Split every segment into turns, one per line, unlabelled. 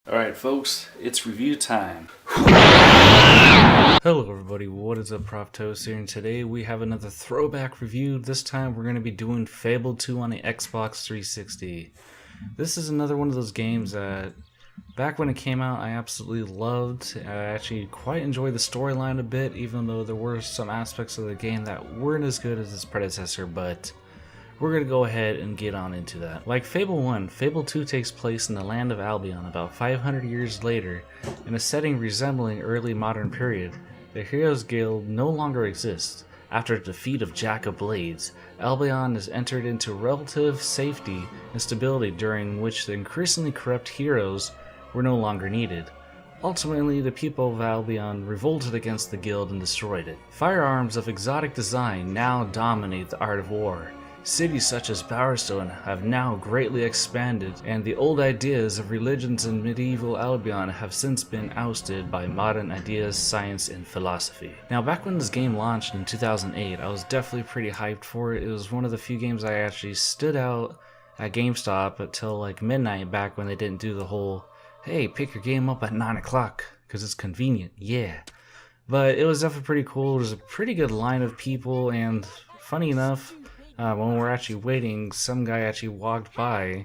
Alright folks, it's review time. Hello everybody, what is up, Prof Toast here, and today we have another throwback review. This time we're going to be doing Fable 2 on the Xbox 360. This is another one of those games that, back when it came out, I absolutely loved. I actually quite enjoyed the storyline a bit, even though there were some aspects of the game that weren't as good as its predecessor, but we're going to go ahead and get on into that. Like Fable 1, Fable 2 takes place in the land of Albion about 500 years later, in a setting resembling early modern period. The Heroes Guild no longer exists. After the defeat of Jack of Blades, Albion has entered into relative safety and stability, during which the increasingly corrupt heroes were no longer needed. Ultimately, the people of Albion revolted against the guild and destroyed it. Firearms of exotic design now dominate the art of war. Cities such as Bowerstone have now greatly expanded, and the old ideas of religions in medieval Albion have since been ousted by modern ideas, science, and philosophy. Now, back when this game launched in 2008, I was definitely pretty hyped for it. It was one of the few games I actually stood out at GameStop until like midnight, back when they didn't do the whole, hey, pick your game up at 9 o'clock, because it's convenient, yeah. But it was definitely pretty cool. There's a pretty good line of people, and funny enough, when we're actually waiting, some guy actually walked by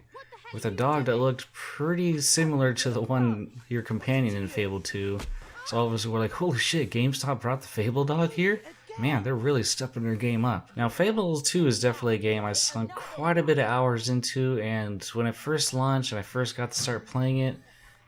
with a dog that looked pretty similar to the one, your companion in Fable 2. So all of us were like, holy shit, GameStop brought the Fable dog here? Man, they're really stepping their game up. Now, Fable 2 is definitely a game I sunk quite a bit of hours into, and when it first launched and I first got to start playing it,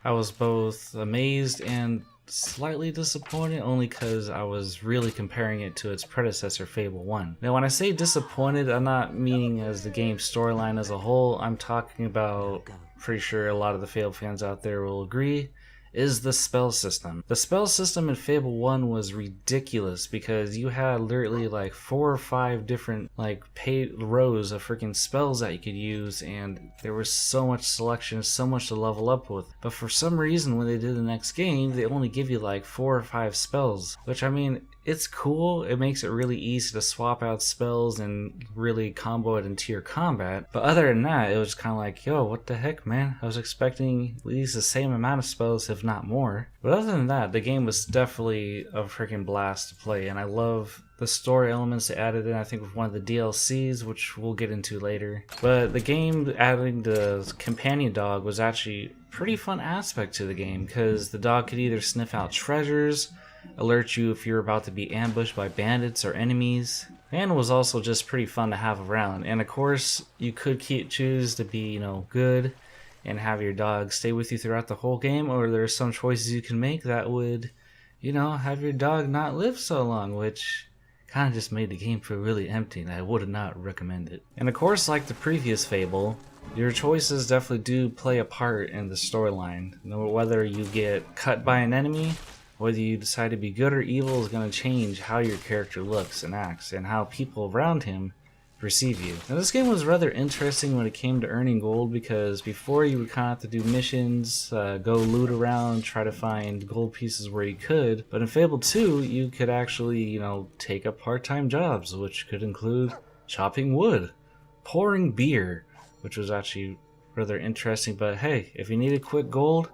I was both amazed and slightly disappointed, only because I was really comparing it to its predecessor, Fable 1. Now, when I say disappointed, I'm not meaning as the game's storyline as a whole. I'm talking about, pretty sure a lot of the Fable fans out there will agree, is the spell system. The spell system in Fable 1 was ridiculous, because you had literally like 4 or 5 different like paid rows of freaking spells that you could use, and there was so much selection, so much to level up with. But for some reason, when they did the next game, they only give you like 4 or 5 spells, which, I mean, it's cool. It makes it really easy to swap out spells and really combo it into your combat. But other than that, it was kind of like, yo, what the heck, man? I was expecting at least the same amount of spells, if not more. But other than that, the game was definitely a freaking blast to play, and I love the story elements they added in, I think, with one of the DLCs, which we'll get into later. But the game adding the companion dog was actually a pretty fun aspect to the game, because the dog could either sniff out treasures, alert you if you're about to be ambushed by bandits or enemies, and was also just pretty fun to have around. And of course, you could choose to be, good and have your dog stay with you throughout the whole game, or there are some choices you can make that would, have your dog not live so long, which kind of just made the game feel really empty, and I would not recommend it. And of course, like the previous Fable, your choices definitely do play a part in the storyline. Whether you get cut by an enemy, whether you decide to be good or evil, is going to change how your character looks and acts, and how people around him perceive you. Now, this game was rather interesting when it came to earning gold, because before you would kind of have to do missions, go loot around, try to find gold pieces where you could. But in Fable 2, you could actually, take up part-time jobs, which could include chopping wood, pouring beer, which was actually rather interesting. But hey, if you needed quick gold,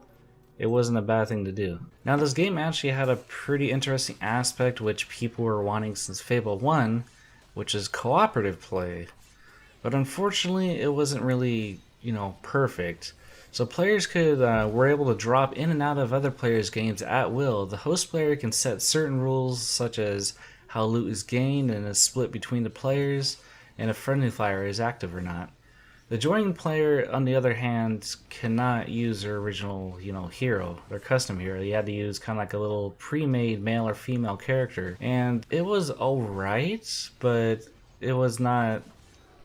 it wasn't a bad thing to do. Now, this game actually had a pretty interesting aspect which people were wanting since Fable 1, which is cooperative play. But unfortunately, it wasn't really, perfect. So players were able to drop in and out of other players' games at will. The host player can set certain rules, such as how loot is gained and is split between the players, and if friendly fire is active or not. The joining player, on the other hand, cannot use their original, hero, their custom hero. You had to use kind of like a little pre-made male or female character. And it was alright, but it was not,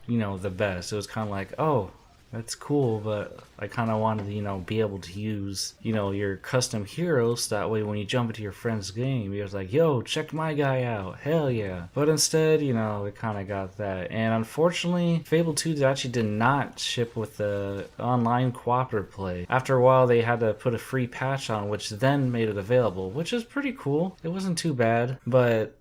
the best. It was kind of like, oh, that's cool, but I kind of wanted to, be able to use, your custom heroes. That way when you jump into your friend's game, you're like, yo, check my guy out. Hell yeah. But instead, it kind of got that. And unfortunately, Fable 2 actually did not ship with the online cooperative play. After a while, they had to put a free patch on, which then made it available, which is pretty cool. It wasn't too bad. But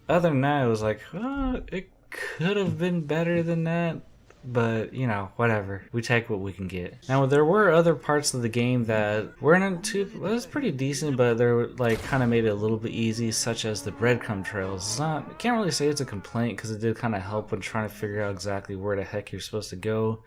other than that, it was like, it could have been better than that. but you know, whatever. We take what we can get. Now, there were other parts of the game that weren't too. It was pretty decent, but they were like kind of made it a little bit easy, such as the breadcrumb trails. It's not. I can't really say it's a complaint because it did kind of help when trying to figure out exactly where the heck you're supposed to go.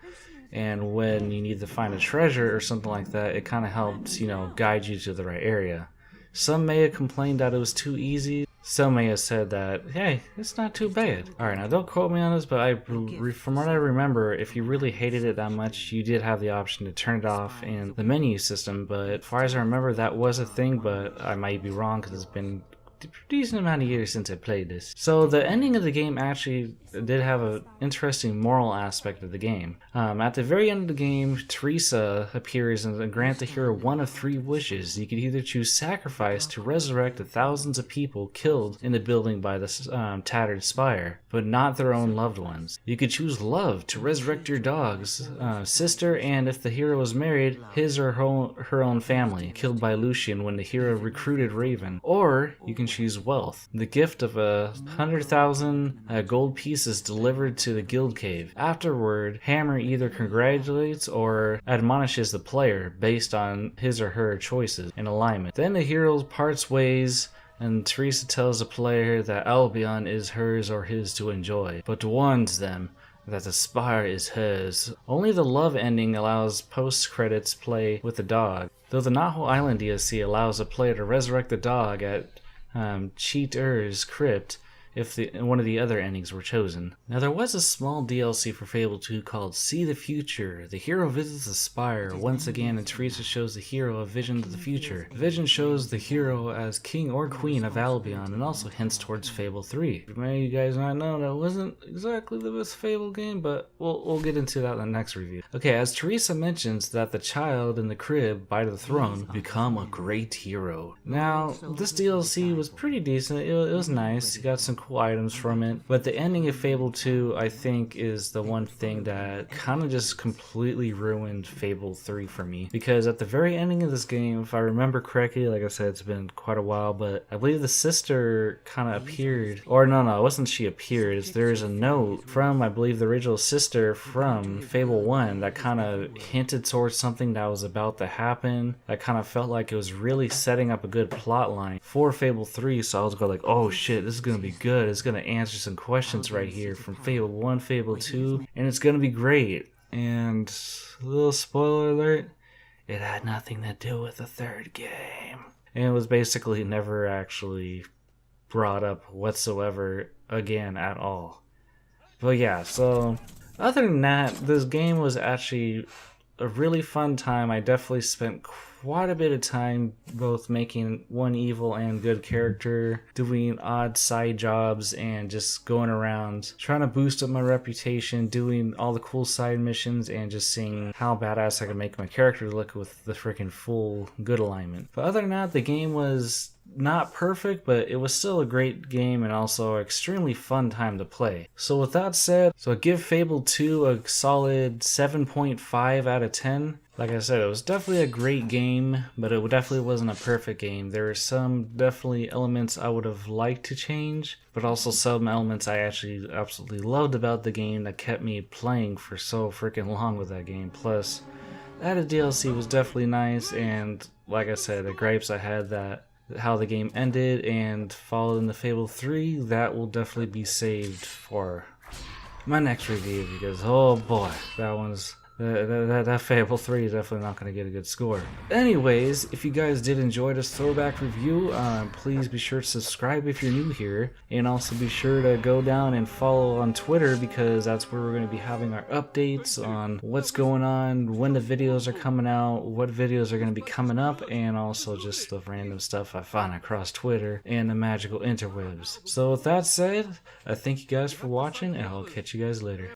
And when you need to find a treasure or something like that, it kind of helps, you know, guide you to the right area. Some may have complained that it was too easy. Some may have said that, hey, it's not too bad. Alright, now don't quote me on this, but from what I remember, if you really hated it that much, you did have the option to turn it off in the menu system. But as far as I remember, that was a thing, but I might be wrong because it's been a decent amount of years since I played this. So the ending of the game actually did have an interesting moral aspect of the game. At the very end of the game, Teresa appears and grants the hero one of 3 wishes. You could either choose sacrifice to resurrect the thousands of people killed in the building by the tattered spire, but not their own loved ones. You could choose love to resurrect your dog's sister, and if the hero was married, his or her own family, killed by Lucian when the hero recruited Raven. Or you can choose wealth, the gift of 100,000 gold pieces delivered to the guild cave. Afterward, Hammer either congratulates or admonishes the player based on his or her choices and alignment. Then the hero parts ways, and Teresa tells the player that Albion is hers or his to enjoy, but warns them that the spire is hers. Only the love ending allows post-credits play with the dog, though the Naho Island DLC allows the player to resurrect the dog at Cheater's crypt if one of the other endings were chosen. Now, there was a small DLC for Fable 2 called See the Future. The hero visits the spire once again, and Teresa shows the hero a vision of the future. The vision shows the hero as king or queen of Albion, and also hints towards Fable 3. May you guys not know that wasn't exactly the best Fable game, but we'll get into that in the next review. Okay, as Teresa mentions that the child in the crib by the throne become a great hero. Now, this DLC was pretty decent. It was nice. You got some cool items from it, but the ending of Fable 2 I think is the one thing that kind of just completely ruined Fable 3 for me, because at the very ending of this game, if I remember correctly, like I said, it's been quite a while, but I believe the sister kind of appeared, or no, it wasn't she appeared, there's a note from, I believe, the original sister from Fable 1 that kind of hinted towards something that was about to happen. I kind of felt like it was really setting up a good plot line for Fable 3, so I was going like, oh shit, this is gonna be good. It's going to answer some questions right here from Fable 1, Fable 2, and it's going to be great. And a little spoiler alert, it had nothing to do with the third game. And it was basically never actually brought up whatsoever again at all. But yeah, so other than that, this game was actually a really fun time. I definitely spent quite a bit of time both making one evil and good character, doing odd side jobs, and just going around trying to boost up my reputation, doing all the cool side missions, and just seeing how badass I could make my character look with the freaking full good alignment. But other than that, the game was not perfect, but it was still a great game and also an extremely fun time to play. So with that said, I give Fable 2 a solid 7.5 out of 10. Like I said, it was definitely a great game, but it definitely wasn't a perfect game. There were some definitely elements I would have liked to change, but also some elements I actually absolutely loved about the game that kept me playing for so freaking long with that game. Plus, that DLC was definitely nice, and like I said, the gripes I had that how the game ended and followed into Fable 3, that will definitely be saved for my next review, because oh boy, that Fable 3 is definitely not going to get a good score. Anyways, if you guys did enjoy this throwback review, please be sure to subscribe if you're new here, and also be sure to go down and follow on Twitter, because that's where we're going to be having our updates on what's going on, when the videos are coming out, what videos are going to be coming up, and also just the random stuff I find across Twitter and the magical interwebs. So with that said, I thank you guys for watching, and I'll catch you guys later.